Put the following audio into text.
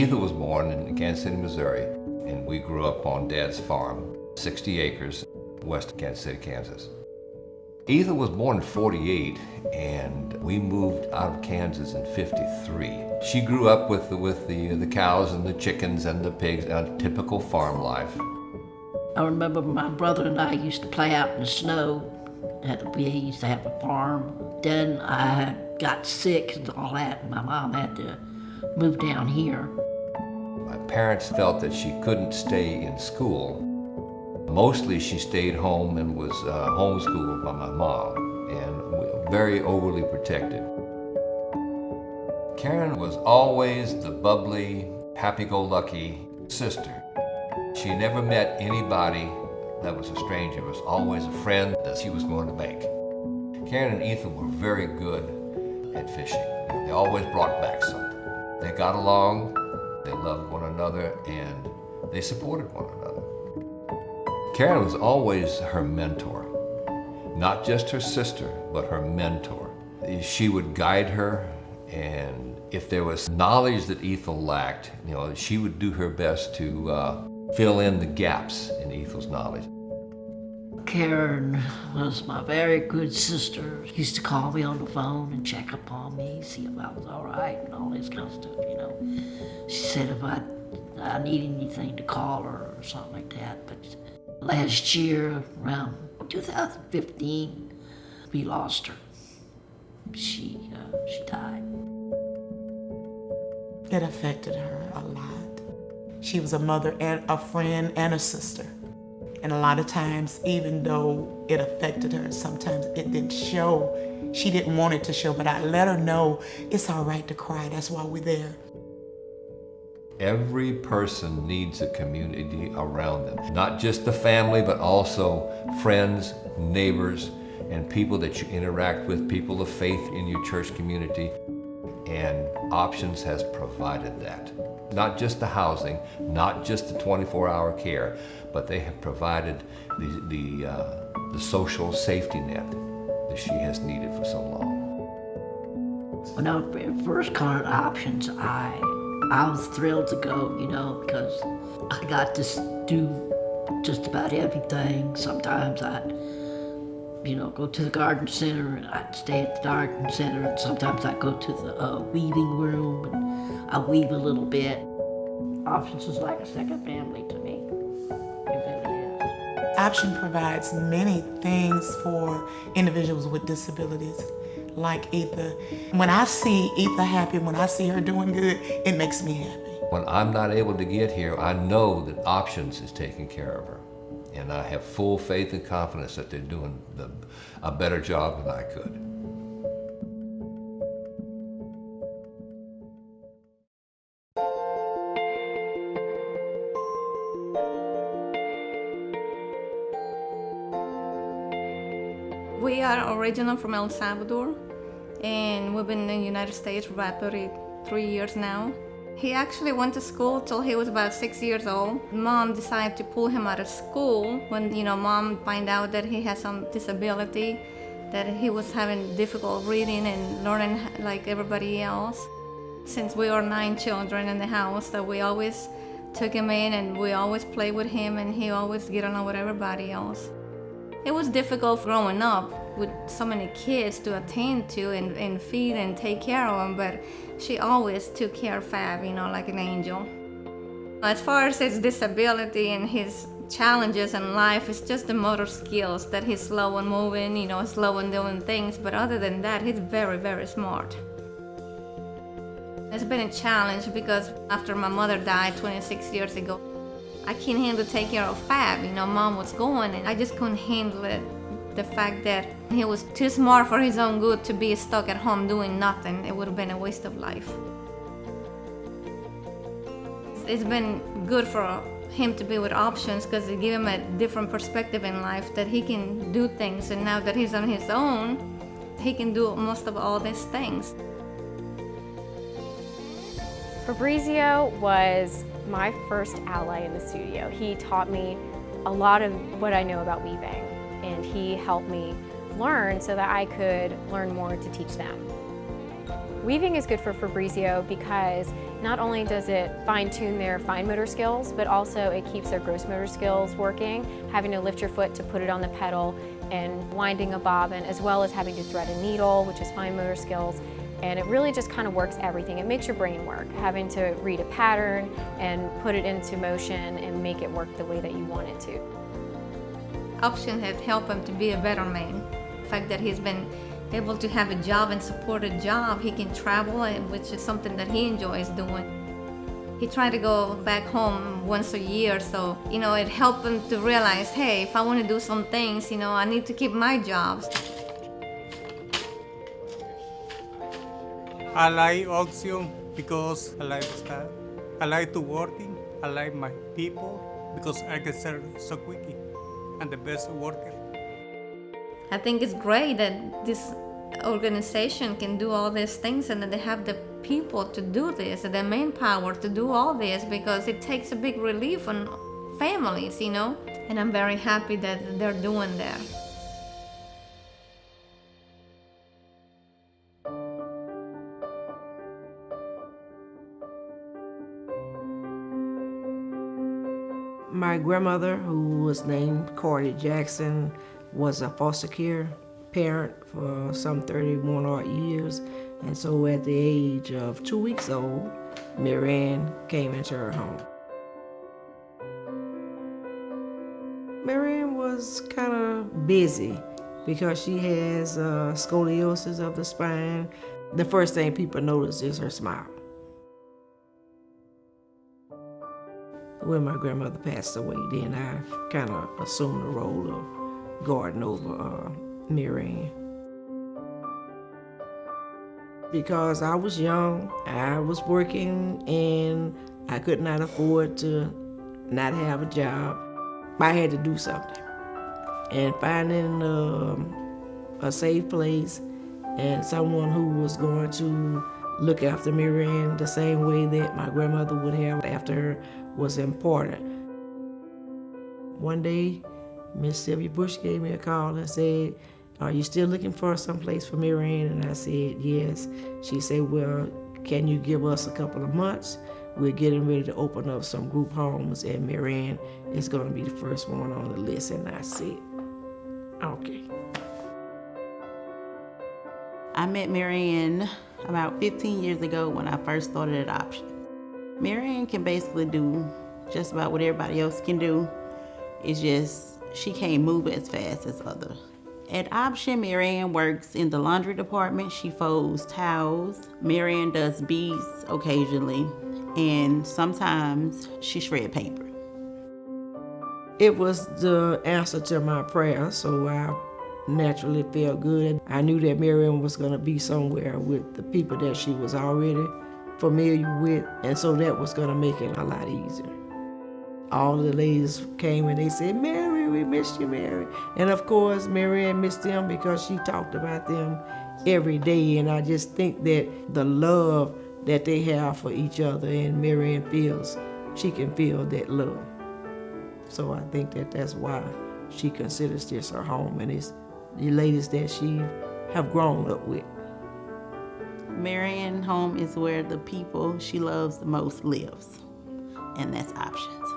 Eathyl was born in Kansas City, Missouri, and we grew up on Dad's farm, 60 acres west of Kansas City, Kansas. Eathyl was born in '48, and we moved out of Kansas in '53. She grew up with the cows and the chickens and the pigs, a typical farm life. I remember my brother and I used to play out in the snow. We used to have a farm. Then I got sick and all that, and my mom had to move down here. My parents felt that she couldn't stay in school. Mostly she stayed home and was homeschooled by my mom, and very overly protected. Karen was always the bubbly, happy-go-lucky sister. She never met anybody that was a stranger. It was always a friend that she was going to make. Karen and Eathyl were very good at fishing. They always brought back something. They got along, they loved one another, and they supported one another. Karen was always her mentor. Not just her sister, but her mentor. She would guide her, and if there was knowledge that Eathyl lacked, she would do her best to fill in the gaps in Ethyl's knowledge. Karen was my very good sister. She used to call me on the phone and check up on me, see if I was all right and all this kind of stuff, She said if I need anything to call her or something like that. But last year, around 2015, we lost her. She died. It affected her a lot. She was a mother and a friend and a sister. And a lot of times, even though it affected her, sometimes it didn't show. She didn't want it to show, but I let her know it's all right to cry. That's why we're there. Every person needs a community around them. Not just the family, but also friends, neighbors, and people that you interact with, people of faith in your church community. And Options has provided that. Not just the housing, not just the 24-hour care, but they have provided the social safety net that she has needed for so long. When I first called Options, I was thrilled to go, because I got to do just about everything. Sometimes I'd, go to the garden center, and I'd stay at the garden center, and sometimes I'd go to the weaving room, and I'd weave a little bit. Options is like a second family to me. It really is. Option provides many things for individuals with disabilities, like Eathyl. When I see Eathyl happy, when I see her doing good, it makes me happy. When I'm not able to get here, I know that Options is taking care of her. And I have full faith and confidence that they're doing a better job than I could. We are originally from El Salvador, and we've been in the United States for about 33 years now. He actually went to school till he was about 6 years old. Mom decided to pull him out of school when, Mom found out that he had some disability, that he was having difficult reading and learning like everybody else. Since we were 9 children in the house, that we always took him in and we always played with him, and he always get along with everybody else. It was difficult growing up with so many kids to attend to and feed and take care of them, but she always took care of Fab, like an angel. As far as his disability and his challenges in life, it's just the motor skills that he's slow in moving, slow in doing things, but other than that, he's very, very smart. It's been a challenge because after my mother died 26 years ago, I can't handle to take care of Fab. Mom was going, and I just couldn't handle it. The fact that he was too smart for his own good to be stuck at home doing nothing. It would have been a waste of life. It's been good for him to be with Options because it gave him a different perspective in life, that he can do things, and now that he's on his own, he can do most of all these things. Fabrizio was my first ally in the studio. He taught me a lot of what I know about weaving, and he helped me learn so that I could learn more to teach them. Weaving is good for Fabrizio because Not only does it fine-tune their fine motor skills, but also it keeps their gross motor skills working, having to lift your foot to put it on the pedal and winding a bobbin, as well as having to thread a needle, which is fine motor skills. And it really just kind of works everything. It makes your brain work, having to read a pattern and put it into motion and make it work the way that you want it to. Option have helped him to be a better man. The fact that he's been able to have a job and support a job, he can travel, which is something that he enjoys doing. He tried to go back home once a year, so it helped him to realize, hey, if I want to do some things, I need to keep my jobs. I like auction because I like stuff. I like to working. I like my people because I can serve so quickly. I'm the best worker. I think it's great that this organization can do all these things and that they have the people to do this and the manpower to do all this, because it takes a big relief on families, and I'm very happy that they're doing that. My grandmother, who was named Cordy Jackson, was a foster care parent for some 31 odd years. And so at the age of 2 weeks old, Marianne came into her home. Marianne was kind of busy because she has scoliosis of the spine. The first thing people notice is her smile. When my grandmother passed away, then I kind of assumed the role of guarding over Marianne. Because I was young, I was working, and I could not afford to not have a job. I had to do something. And finding a safe place and someone who was going to look after Marianne the same way that my grandmother would have after her was important. One day, Miss Sylvia Bush gave me a call and said, "Are you still looking for some place for Marianne?" And I said, "Yes." She said, "Well, can you give us a couple of months? We're getting ready to open up some group homes, and Marianne is going to be the first one on the list." And I said, "Okay." I met Marianne about 15 years ago when I first started adoption. Marianne can basically do just about what everybody else can do. It's just she can't move as fast as others. At Option, Marianne works in the laundry department. She folds towels. Marianne does beads occasionally, and sometimes she shreds paper. It was the answer to my prayer, so I naturally felt good. I knew that Marianne was going to be somewhere with the people that she was already familiar with, and so that was going to make it a lot easier. All the ladies came and they said, "Mary, we missed you, Mary." And of course, Marianne missed them because she talked about them every day, and I just think that the love that they have for each other, and Marianne feels, she can feel that love. So I think that that's why she considers this her home, and it's the ladies that she have grown up with. Marianne home is where the people she loves the most lives, and that's Options.